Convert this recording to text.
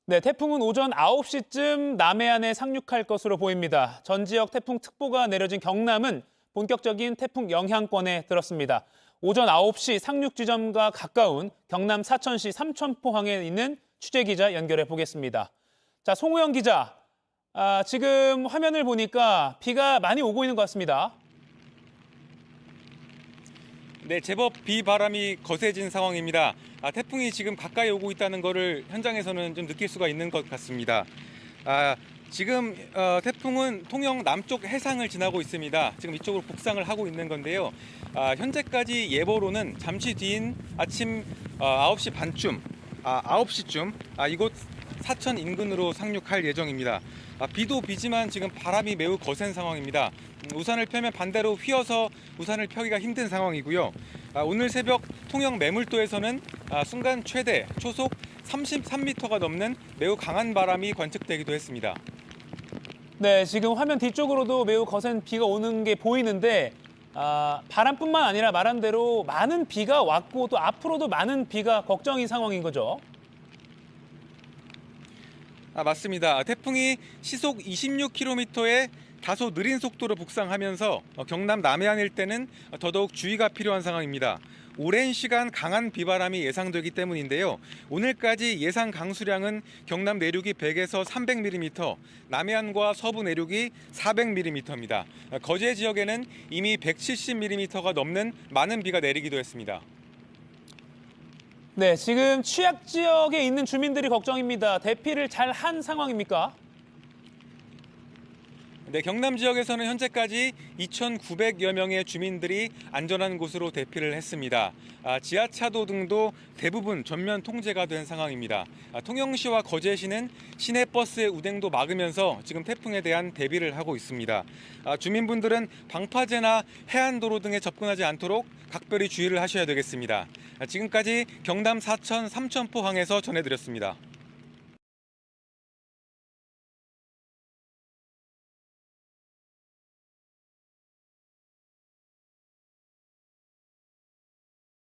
네, 태풍은 오전 9시쯤 남해안에 상륙할 것으로 보입니다. 전 지역 태풍특보가 내려진 경남은 본격적인 태풍 영향권에 들었습니다. 오전 9시 상륙 지점과 가까운 경남 사천시 삼천포항에 있는 취재기자 연결해 보겠습니다. 자, 송우영 기자, 지금 화면을 보니까 비가 많이 오고 있는 것 같습니다. 네, 제법 비바람이 거세진 상황입니다. 태풍이 지금 가까이 오고 있다는 것을 현장에서는 좀 느낄 수가 있는 것 같습니다. 지금 태풍은 통영 남쪽 해상을 지나고 있습니다. 지금 이쪽으로 북상을 하고 있는 건데요. 현재까지 예보로는 잠시 뒤인 아침 9시 반쯤, 9시쯤 이곳 사천 인근으로 상륙할 예정입니다. 비도 비지만 지금 바람이 매우 거센 상황입니다. 우산을 펴면 반대로 휘어서 우산을 펴기가 힘든 상황이고요. 오늘 새벽 통영 매물도에서는 순간 최대 초속 33m가 넘는 매우 강한 바람이 관측되기도 했습니다. 네, 지금 화면 뒤쪽으로도 매우 거센 비가 오는 게 보이는데 바람뿐만 아니라 말한 대로 많은 비가 왔고 또 앞으로도 많은 비가 걱정인 상황인 거죠. 맞습니다. 태풍이 시속 26km의 다소 느린 속도로 북상하면서 경남 남해안 일대는 더더욱 주의가 필요한 상황입니다. 오랜 시간 강한 비바람이 예상되기 때문인데요. 오늘까지 예상 강수량은 경남 내륙이 100에서 300mm, 남해안과 서부 내륙이 400mm입니다. 거제 지역에는 이미 170mm가 넘는 많은 비가 내리기도 했습니다. 네, 지금 취약 지역에 있는 주민들이 걱정입니다. 대피를 잘 한 상황입니까? 네, 경남 지역에서는 현재까지 2,900여 명의 주민들이 안전한 곳으로 대피를 했습니다. 지하차도 등도 대부분 전면 통제가 된 상황입니다. 통영시와 거제시는 시내버스의 운행도 막으면서 지금 태풍에 대한 대비를 하고 있습니다. 주민분들은 방파제나 해안도로 등에 접근하지 않도록 각별히 주의를 하셔야 되겠습니다. 지금까지 경남 사천 삼천포항에서 전해드렸습니다.